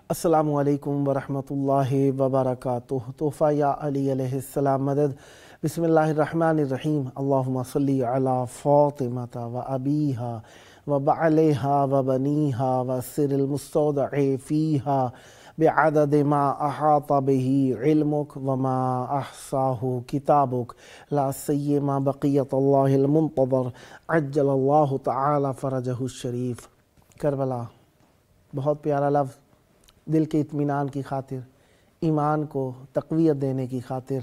अस्सलामु अलैकुम वरहमतुल्लाहि वबरकातुहु। तोहफ़ा या अली अलैहिस्सलाम मदद। बिस्मिल्लाहिर्रहमानिर्रहीम। अल्लाहुम्मा सल्ली अला फ़ातिमता व अबीहा व बअलिहा व बनीहा व सिरिल मुस्तौदअ फ़ीहा बिअदद मा अहाता बिही इल्मुक व मा अहसाहु किताबुक ला सय्यमा बक़ियतुल्लाहिल मुंतज़र अज्जलल्लाहु तआला फ़रजहु शरीफ। करबला बहुत प्यारा लफ्ज़, दिल के इत्मीनान की खातिर, ईमान को तक़वियत देने की खातिर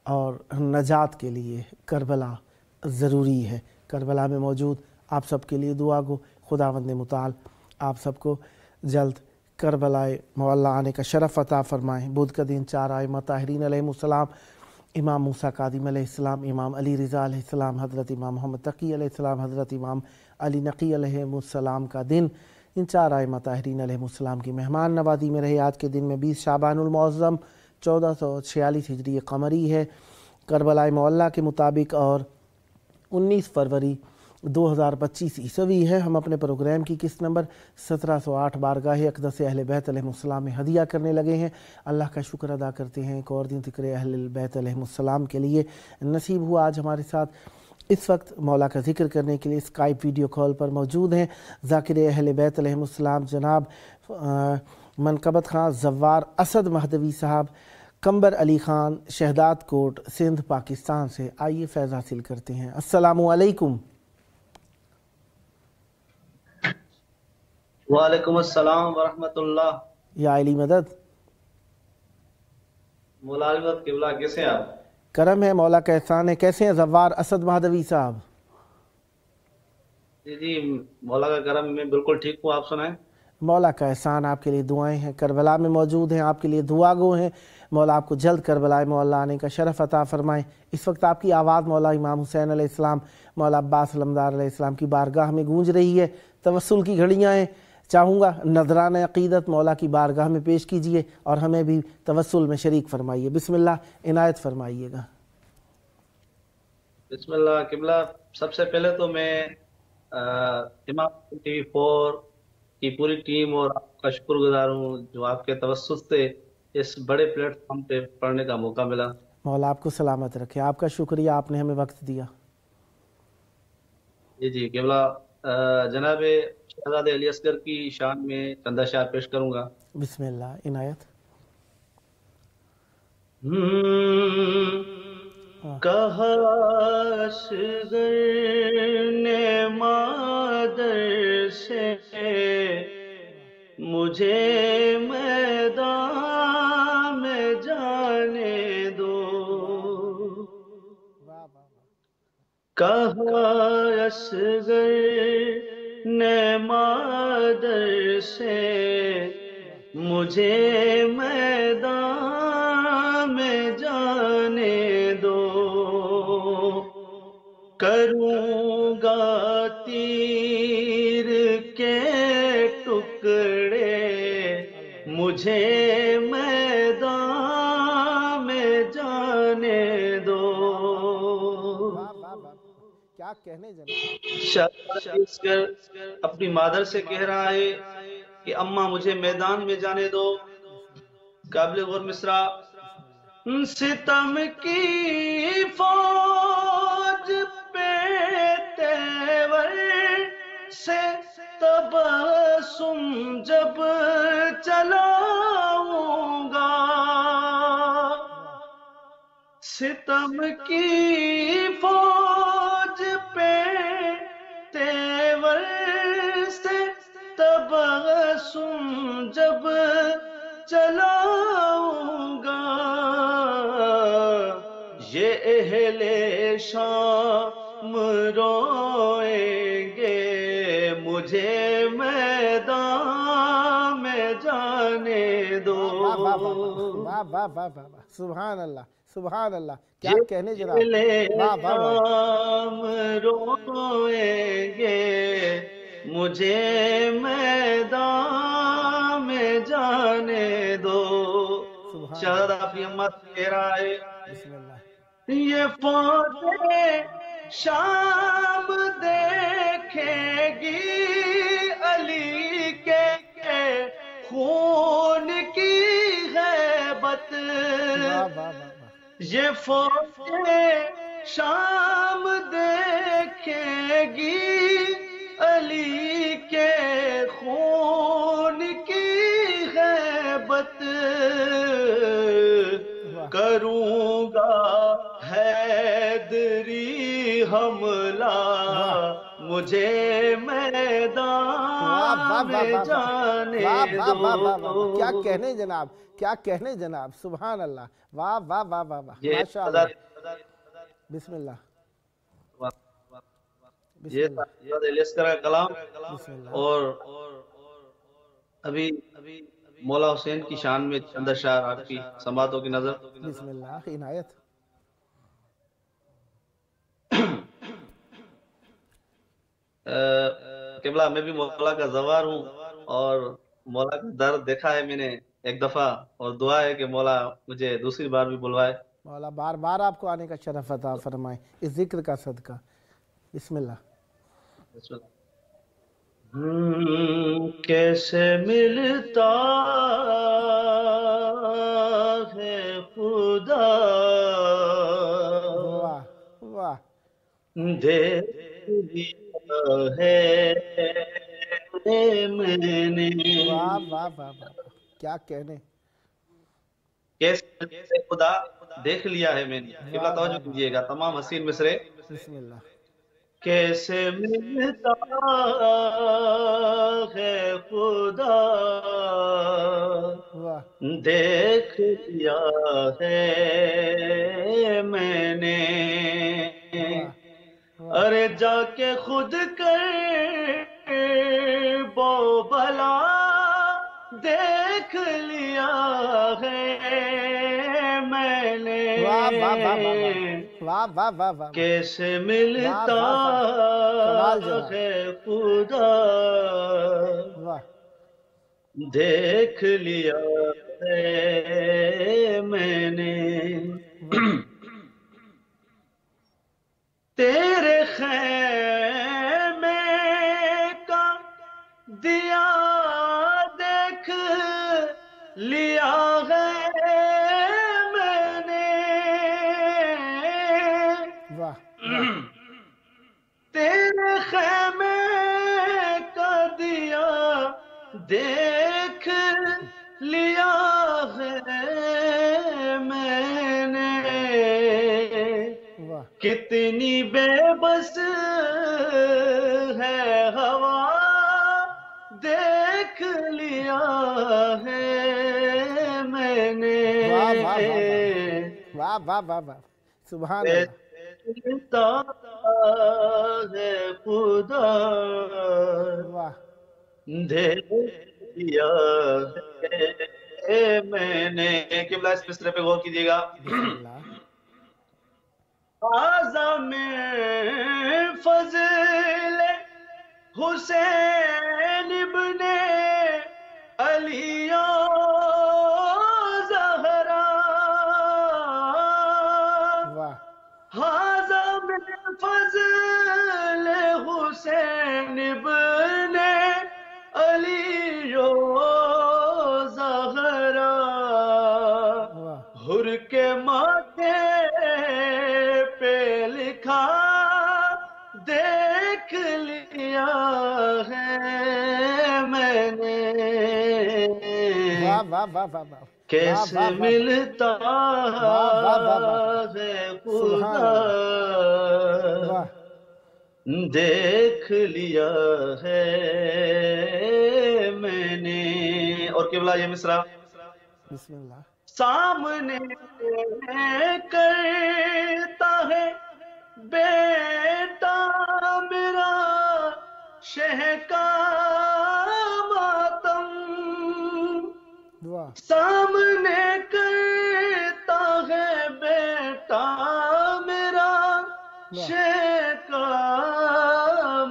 और नजात के लिए करबला ज़रूरी है। करबला में मौजूद आप सबके लिए दुआ गो। खुदावंद मुताल आप सबको जल्द करबलाए मौला आने का शरफ़ अता फ़रमाएँ। बुध का दिन 4 आइम्मा ताहिरीन अलैहिमुस्सलाम, इमाम मूसा कादिम अलैहिस्सलाम, इमाम अली रिज़ा अलैहिस्सलाम, हज़रत इमाम मोहम्मद तक़ी अलैहिस्सलाम, हज़रत इमाम अली नक़ी अलैहिमुस्सलाम का दिन इन 4 आइम्मा ताहिरीन अलैहिमुस्सलाम की मेहमान नवाज़ी में रहे। आज के दिन में 20 शाबानुल मुअज़्ज़म 1446 हिजरी कमरी है करबला मौला के मुताबिक, और 19 फरवरी 2025 ईस्वी है। हम अपने प्रोग्राम की किस्त नंबर 1708 बारगाह अक़दस अहले बैत अलैहिमुस्सलाम में हदिया करने लगे हैं। अल्लाह का शुक्र अदा करते हैं एक और दिन ज़िक्र अहले बैत अलैहिमुस्सलाम के लिए नसीब हुआ। आज हमारे साथ इस वक्त मौला का ज़िक्र करने के लिए स्काइप वीडियो कॉल पर मौजूद हैं ज़ाकिर अहले बैत अलैहिमुस्सलाम जनाब मनकबत ख़ान ज़व्वार असद महदवी साहब, कंबर अली ख़ान, शहदाद कोट, सिंध, पाकिस्तान से। आइए फैज़ हासिल करते हैं। अस्सलामु अलैकुम। वालेकुम अस्सलाम वरहमतुल्लाह। या अली मदद। मौला अली मदद किबला, कैसे हैं आप? करम है, मौला का एहसान है। कैसे हैं ज़व्वार असद महदवी साहब? जी जी, मौला का करम, मैं बिल्कुल ठीक हूँ। आप सुनाएं। मौला का एहसान, आपके लिए दुआएं हैं। करबला में मौजूद हैं, आपके लिए दुआ गो हैं। मौला आपको जल्द करबलाए मौला आने का शरफ़ अता फ़रमाएँ। इस वक्त आपकी आवाज़ मौला इमाम हुसैन अलैहिस्सलाम, मौला अब्बास अलमदार अलैहिस्सलाम की बारगाह में गूंज रही है। तवस्सुल की घड़ियाँ हैं। चाहूँगा नज़रान अक़ीदत मौला की बारगाह में पेश कीजिए और हमें भी तवस्सुल में शरीक फरमाइए। बिस्मिल्लाह, इनायत फरमाइएगा। बिस्मिल्लाह किबला। सबसे पहले तो मैं इमाम टीवी 4 की पूरी टीम और आपका शुक्रगुजार हूँ जो आपके तवस्सुल से इस बड़े प्लेटफॉर्म पे पढ़ने का मौका मिला। मौला आपको सलामत रखे। आपका शुक्रिया, आपने हमें वक्त दिया। जी जी किबला, जनाब शहजादे अली असगर की शान में चंद अशआर पेश करूँगा। बिस्मिल्लाह, इनायत। कहा असगर ने मादर से मुझे मैदान में जाने दो, कहा असगर ने मादर से मुझे मैदान में जाने दो, करूँगा तीर के टुकड़े मुझे मैदान में जाने दो। क्या कहने जनाब अपनी मादर से कह रहा है कि अम्मा मुझे मैदान में जाने दो। काबिल गौर मिसरा। सितम की फौज पे तेवर से तबस्सुम जब चलाऊंगा, सितम की फौज पे तेवर से तबस्सुम जब चलाऊंगा, ये अहले शाम रोएंगे मुझे मैदान में جانے دو. واہ واہ واہ واہ واہ واہ واہ واہ، سبحان اللہ سبحان اللہ، کیا کہنے جناب. جلے واہ واہ واہ، شام روئیں گے مجھے میدان میں جانے دو. سبحان شہزادہ اللہ. اپنی اماں سے کہہ رہا ہے بسم اللہ. یہ فوج شام دیکھے گی علی کے خون کی غیبت. واہ واہ واہ واہ، یہ فوج شام دیکھے گی علی کے خون کی غیبت. واہ کروں گا حیدری حملہ مجھے واہ میدان واہ میں واہ واہ جانے واہ واہ واہ واہ واہ، کیا دو. کہنے جناب، کیا کہنے جناب، سبحان اللہ. واہ واہ واہ واہ واہ، یہ ماشاء اللہ. بسم اللہ بسم یہ اللہ الیاس کا کلام. بسم اللہ. اور ابھی مولا حسین کی شان میں چند اشعار آپ کی سماعتوں کی نظر. بسم اللہ عنایت. قبلہ میں بھی مولا کا زوار ہوں اور مولا کا درد دیکھا ہے میں نے ایک دفعہ، اور دعا ہے کہ مولا مجھے دوسری بار بھی بلوائے. مولا بار بار آپ کو آنے کا شرف عطا فرمائے اس ذکر کا صدقہ. بسم اللہ. بسم اللہ. کیسے ملتا ہے خدا واہ واہ دیکھ لیا ہے میں نے. واہ واہ واہ واہ، کیا کہنے. کیسے خدا دیکھ لیا ہے میں نے. قبلہ توجہ کیجیے گا تمام حسین مصرے. بسم اللہ. کیسے ملتا ہے خدا واہ دیکھ لیا ہے میں نے. واہ ارے جا کے خود کر بو بلا دیکھ لیا ہے میں نے. واہ واہ واہ واہ واہ واہ واہ واہ، کیسے ملتا کمال جناب. ہے خدا واہ دیکھ لیا ہے میں نے. تیرے خیمے کا دیا دیکھ لیا ہے میں نے. واہ تیرے خیمے کا دیا دیکھ لیا ہے میں نے. واہ کتنی بے بس ہے ہوا دیکھ لیا ہے میں نے. واہ واہ واہ واہ واہ واہ، سبحان اللہ. ملتا ہے خدا واہ دیکھ لیا ہے میں نے. قبلہ اس مصرے پہ غور کیجیے گا. بسم اللہ. اعظم فضل حسین ابن علی زہرا واہ اعظم فضل حسین ابن علی زہرا واہ حر کے ماتھے پہ لکھا دیکھ لیا ہے میں نے. واہ واہ واہ واہ واہ، کیسے واہ واہ ملتا واہ واہ واہ واہ، ہے سبحان خدا واہ دیکھ لیا ہے میں نے. اور قبلہ یہ مصرع. بسم اللہ. سامنے کرتا ہے بیٹا میرا شہ کا ماتم वाह सामने करता है बेटा मेरा वाह शेका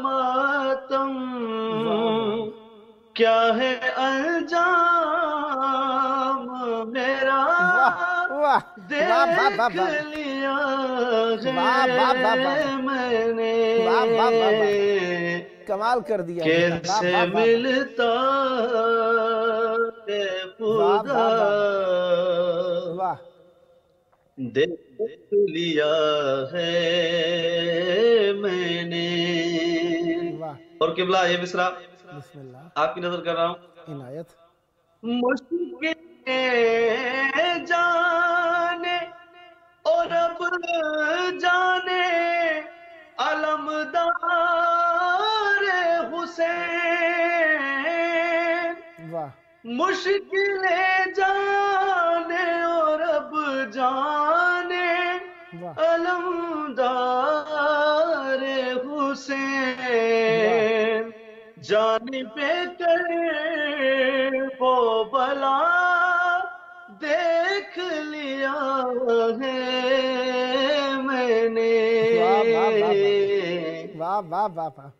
मातम, वाह वाह क्या है अंजाम मेरा वाह वाह वाह वाह वाह देख वाह लिया वाह वाह वाह वाह है मैंने, वाह वाह वाह वाह कमाल कर दिया बेटा, वाह कैसे वाह वाह वाह मिलता है वाह खुदा वाह वाह वाह देख लिया है मैंने। वाह और किबला ये मिसरा बिस्मिल्लाह आपकी नजर कर रहा हूं। इनायत। मुश्किलें जाने और अब जाने अलमदार हुसैन, वाह मुश्किलें जाने और अब जाने वाह अलमदार हुसैन, जाने पे कर वो बला देख लिया है मैंने, वाह वाह वाह वाह वाह वाह वाह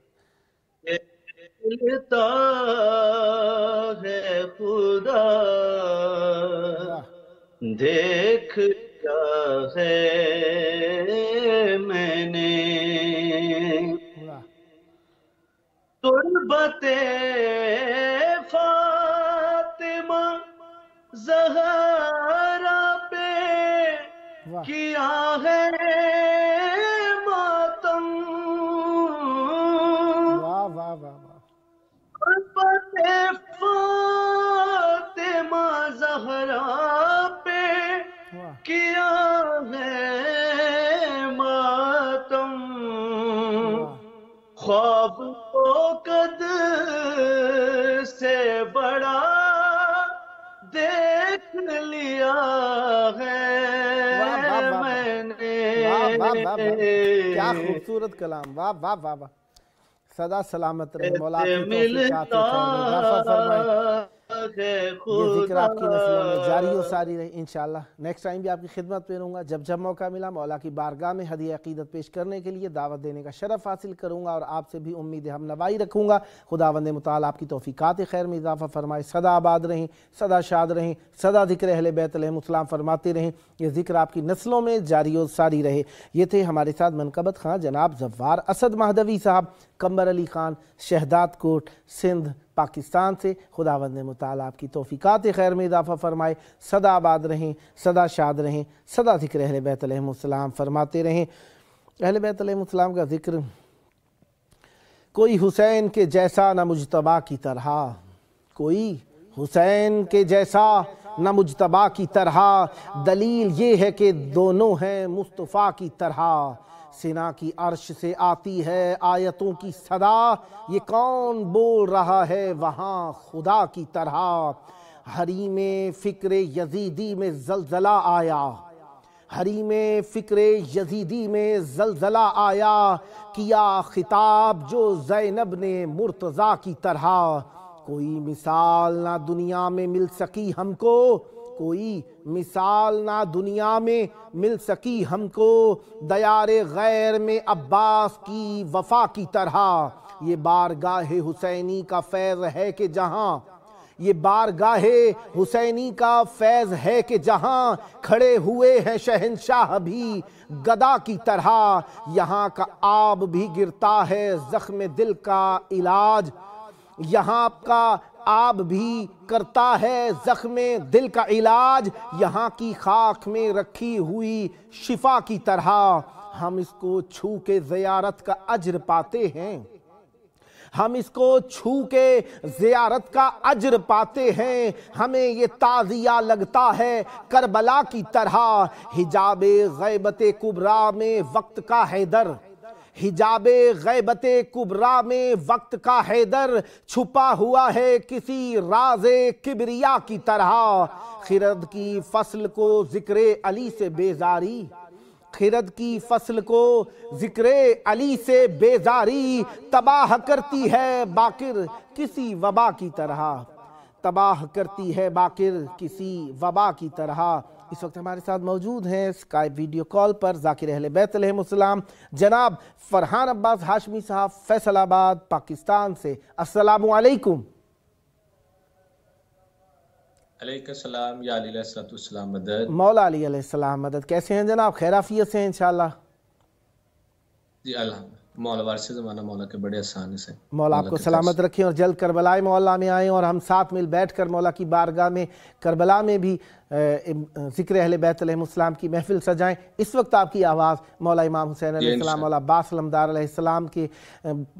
मिलता है खुदा वाह देख लिया है मैंने। वाह तुर्बते फातिमा ज़हरा पे वाह किया है मातम, वाह वाह वाह वाह तुर्बते फातिमा ज़हरा पे वाह किया है मातम, वाह ख्वाब को कद से बड़ा देख लिया है वाह वाह वाह मैंने। वाह वाह वाह वाह क्या खूबसूरत कलाम, वाह वाह वाह वाह। सदा सलामत रहे मौला की तौफीक आते खैर में इजाफा फरमाए, ये जिक्र आपकी नस्लों में जारी और सारी रहे इंशाअल्लाह। नेक्स्ट टाइम भी आपकी खिदमत में रहूँगा, जब जब मौका मिला मौला की बारगाह में हदिया अकीदत पेश करने के लिए दावत देने का शरफ हासिल करूँगा और आपसे भी उम्मीद हम नवाई रखूँगा। खुदावंद मुताल आपकी तौफीकात खैर में इजाफा फरमाए, सदा आबाद रहें, सदा शाद रहें, सदा ज़िक्र अहले बैत अलैहिमुस्सलाम फरमाते रहें, ये ज़िक्र आपकी नस्लों में जारी और सारी रहे। ये थे हमारे साथ मनकबत खां जनाब ज़फ़्फ़ार असद महदवी साहब, कंबर अली ख़ान, शहदाद कोट, सिंध, पाकिस्तान से। खुदावंद मुताल आपकी तौफीकात खैर में इजाफा फरमाए, सदा आबाद रहें, सदा शाद रहें, सदा ज़िक्र अहले बैत अलैहिमुस्सलाम फरमाते रहें। अहले बैत अलैहिमुस्सलाम का ज़िक्र कोई हुसैन के जैसा न मुजतबा की तरह, कोई हुसैन के जैसा न मुजतबा की तरह, दलील ये है कि दोनों हैं मुस्तफ़ा की तरह। सिना की अर्श से आती है आयतों की सदा, ये कौन बोल रहा है वहाँ खुदा की तरह। हरीम फ़िक्र यज़ीदी में ज़लज़ला आया, हरीम फ़िक्र यज़ीदी में ज़लज़ला आया, किया खिताब जो ज़ैनब ने मुर्तज़ा की तरह। कोई मिसाल ना दुनिया में मिल सकी हमको, कोई मिसाल ना दुनिया में मिल सकी हमको, दयारे गैर में अब्बास की वफा की तरह। ये बारगाहे हुसैनी का फैज़ है कि जहाँ, ये बारगाहे हुसैनी का फैज़ है कि जहाँ खड़े हुए हैं शहंशाह भी गदा की तरह। यहाँ का आब भी गिरता है ज़ख्म दिल का इलाज, यहाँ का आब भी करता है ज़ख्म दिल का इलाज, यहाँ की खाक में रखी हुई शिफा की तरह। हम इसको छू के ज़ियारत का अज्र पाते हैं, हम इसको छू के ज़ियारत का अज्र पाते हैं। हमें ये ताज़िया लगता है करबला की तरह। हिजाबे ग़ैबते कुबरा में वक्त का हैदर, हिजाबे ग़ैबते कुबरा में वक्त का हैदर, छुपा हुआ है किसी राज़े किबरिया की तरह। खिरद की फसल को ज़िक्रे अली से बेजारी, खिरद की फसल को ज़िक्रे अली से बेजारी, तबाह करती है बाकिर किसी वबा की तरह, तबाह करती है बाकिर किसी वबा की तरह। इस वक्त हमारे साथ मौजूद हैं स्काइप वीडियो कॉल पर ज़ाकिर अहले बैत अलैहिमुस्सलाम जनाब फरहान अब्बास हाशमी साहब फैसलाबाद पाकिस्तान से। अस्सलामु अलैकुम। अलैकुम या अली अलैहिस्सलाम मदद। मौला अली अलैहिस्सलाम मदद। कैसे हैं जनाब? खैराफियत से हैं इंशाअल्लाह? जी अल्हम्दुलिल्लाह, मौला वारिस ज़माना मौला के बड़े आसान से। मौला आपको सलामत रखें और जल्द करबला मौला में आएँ और हम साथ मिल बैठकर मौला की बारगाह में करबला में भी ज़िक्र अहले बैत अलैहिमुस्सलाम की महफिल सजाएं। इस वक्त आपकी आवाज़ मौला इमाम हुसैन अलैहिस्सलाम, मौला अब्बास अलमदार अलैहिस्सलाम के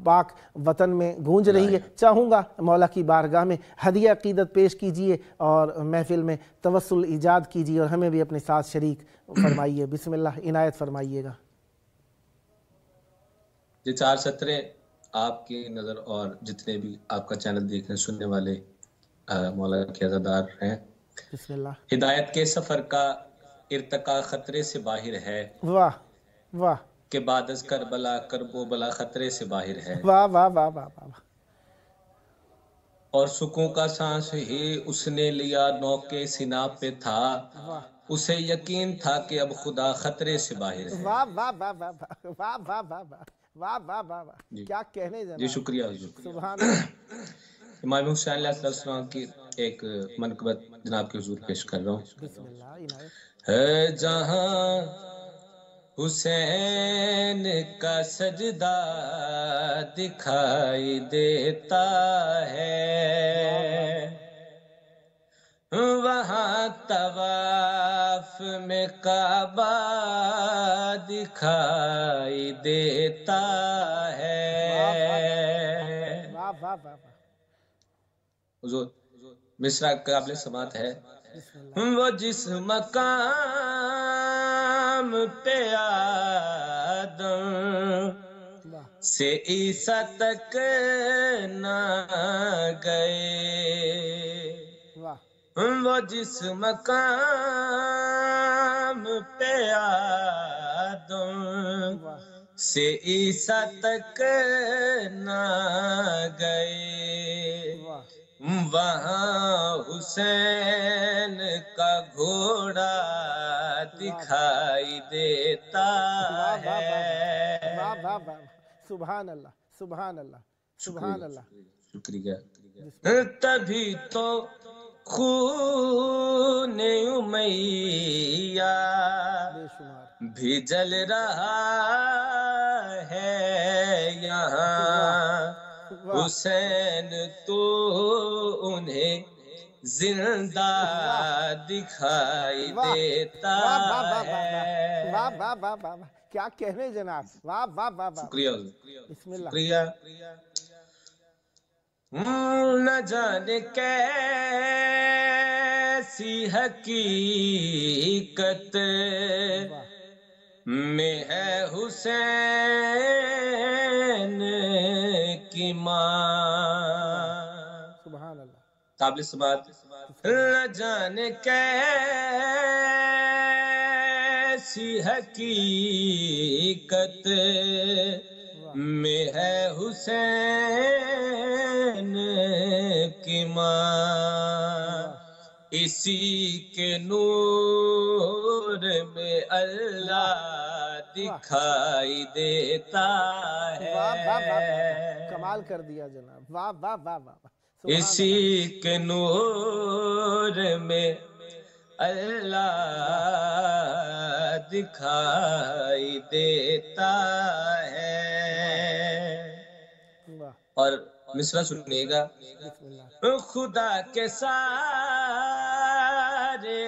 पाक वतन में गूंज रही है। चाहूँगा मौला की बारगाह में हदिया अक़ीदत पेश कीजिए और महफिल में तवस्सुल ईजाद कीजिए और हमें भी अपने साथ शरीक फरमाइए। बिस्मिल्लाह, इनायत फरमाइएगा। ये 4 सत्रें आपकी नज़र और जितने भी आपका चैनल देखने सुनने वाले मौला के अज़ादार हैं। बिस्मिल्लाह। हिदायत के सफ़र का इर्तका खतरे से बाहिर है, वाह वाह। के बाद अज़ करबला करबो बला खतरे से बाहिर है। वाह वाह वाह वाह वाह। और सुकून का सांस ही उसने लिया नौके सिना पे था, उसे यकीन था कि अब खुदा खतरे से बाहर है। वाह वाह वाह वाह वाह वाह वाह वाह वाह वाह वाह वाह। क्या कहने जनाब। जी शुक्रिया हुजूर। सुभान अल्लाह। इमाम हुसैन अलैहिस्सलाम की एक मनक़बत जनाब के हुजूर पेश कर रहा हूँ। बिस्मिल्लाह, इनायत। है जहाँ हुसैन का सजदा दिखाई देता है, वहाँ तवाफ में काबा दिखाई देता है। वाह वाह वाह वाह। हुजूर मिसरा काबिल समात है। वो जिस मकाम पे आदम से ईसा तक ना गए, वो जिस मकाम पे आदम से ईसा तक ना गए, वहाँ हुसैन का घोड़ा दिखाई देता है। वाह वाह वाह। सुभान अल्लाह सुभान अल्लाह सुभान अल्लाह। शुक्रिया। तभी तो खून उमैया भी जल रहा है यहाँ, हुसैन तो उन्हें जिंदा दिखाई देता है। वाह वाह वाह वाह। क्या कहने जनाब। वाह वाह वाह वाह। शुक्रिया। बिस्मिल्लाह। शुक्रिया। न जाने कैसी हकीकत में है हुसैन की माँ। सुभान अल्लाह। काबिल समात। न जाने कैसी हकीकत में है हुसैन की माँ, इसी के नूर में अल्लाह दिखाई देता है। कमाल कर दिया जनाब। वाह वाह वाह वाह। इसी के नूर में अल्लाह दिखाई देता है। और मिसरा सुनिएगा। खुदा के सारे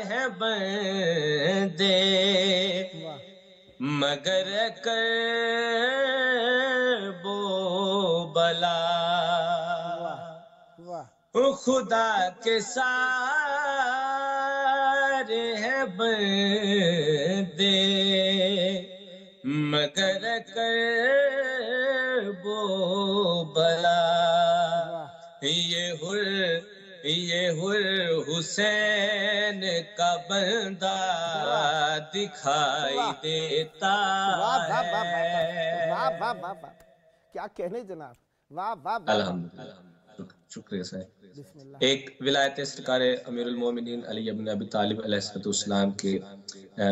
हैं बंदे मगर करबो बला, खुदा के सारे हैं बंदे मगर करबो बला, ये हुर हुसैन का बंदा दिखाई देता है। वाह वाह वाह। क्या कहने जनाब। वाह वाह वाह। अल्हम्दुलिल्लाह। शुक्रिया साहब। ایک ولایت سرکار امیر المومنین علی ابن ابی طالب علیہ السلام کے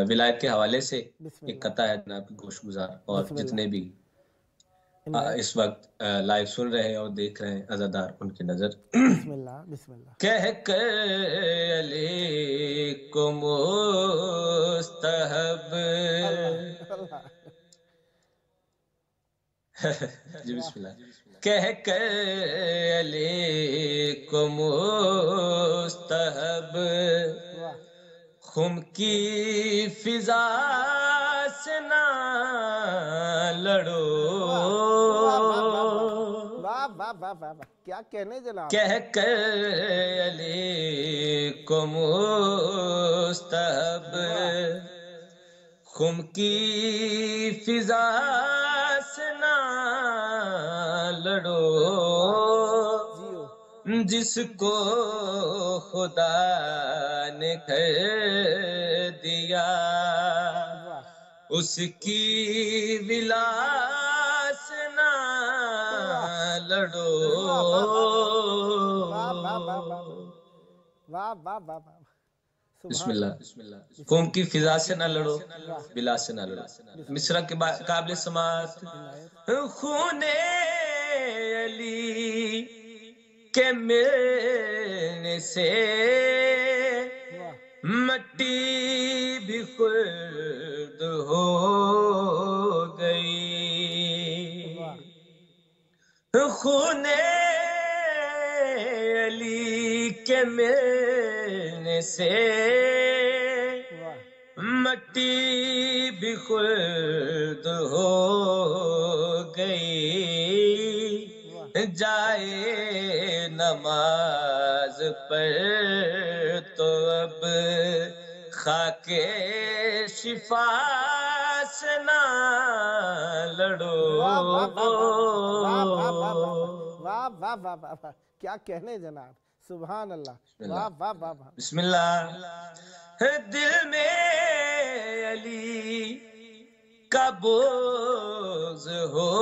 ولایت کے حوالے سے ایک قطع ہے جناب کی گوش گزار، اور جتنے بھی اس وقت لائیو سن رہے ہیں اور دیکھ رہے ہیں عزادار ان کی نظر. بسم اللہ بسم اللہ. کہہ کر علی کو مستحب جی بسم اللہ. کہہ کر علی کو مستحب خم کی فضا سے نہ لڑو، کیا کہنے جناب. کہہ کر علی کو مستحب خم کی فضا سے نہ لڑو، جس کو خدا نے کر دیا اس کی ولا سے نہ لڑو. بسم اللہ. قوم کی فضا سے نہ لڑو، بلا سے نہ لڑو. مصرع کے قابل سماعت. خون علی کے ملنے سے مٹی بھی خرد ہو گئی، خون علی کے ملنے سے مٹی بھی خرد ہو گئی، جائے نماز پر تو اب خاک شفا سے نہ لڑو. واہ واہ واہ واہ، کیا کہنے جناب. سبحان اللہ. واہ واہ واہ واہ. بسم اللہ. دل میں علی کا بغض ہو،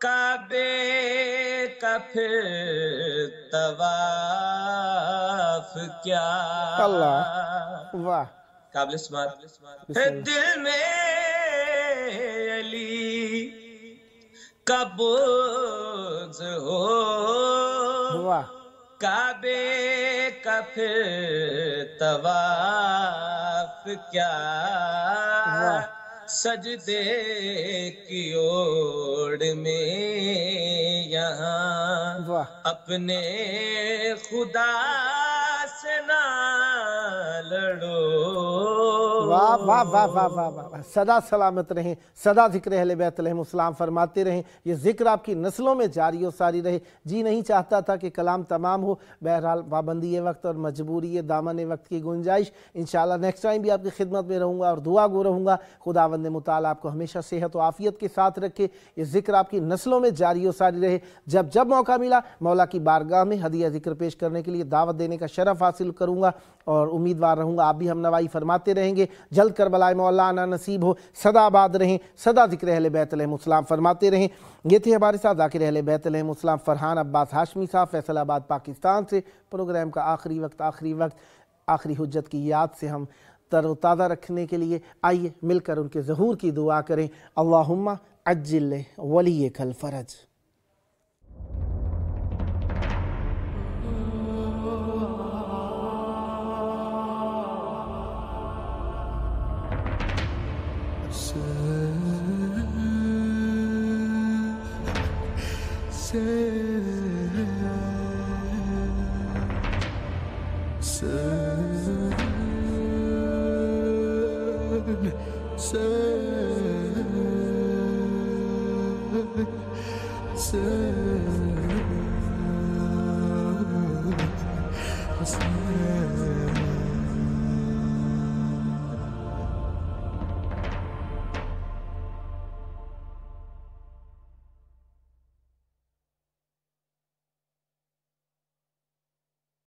کعبے کا پھر طواف کیا. اللہ واہ. قابل سماعت. دل میں علی کا بغض ہو، واہ. کعبے کا پھر طواف کیا، سجدے کی اوڑ میں یہاں اپنے خدا سے نہ لڑو. واہ واہ واہ واہ واہ واہ. صدا سلامت رہیں، صدا ذکر اہل بیت علیہم السلام فرماتے رہیں، یہ ذکر آپ کی نسلوں میں جاری و ساری رہے. جی نہیں چاہتا تھا کہ کلام تمام ہو، بہرحال پابندی وقت اور مجبوری دامن وقت کی گنجائش. انشاءاللہ نیکسٹ ٹائم بھی آپ کی خدمت میں رہوں گا اور دعا گو رہوں گا. خداوند متعال آپ کو ہمیشہ صحت و عافیت کے ساتھ رکھے، یہ ذکر آپ کی نسلوں میں جاری و ساری رہے. جب جب موقع ملا مولا کی بارگاہ میں ہدیہ ذکر پیش کرنے کے لیے دعوت دینے کا شرف حاصل کروں گا اور امیدوار رہوں گا آپ بھی ہم نوائی فرماتے رہیں گے. جلد کربلائے مولانا نصیب ہو. صدا آباد رہیں، صدا ذکر اہل بیت علیہم السلام فرماتے رہیں. یہ تھے ہمارے ساتھ ذاکر اہل بیت علیہم السلام فرحان عباس ہاشمی صاحب فیصل آباد پاکستان سے. پروگرام کا آخری وقت آخری حجت کی یاد سے ہم تر و تازہ رکھنے کے لیے آئیے مل کر ان کے ظہور کی دعا کریں. اللہم عجل ولیک الفرج. Sen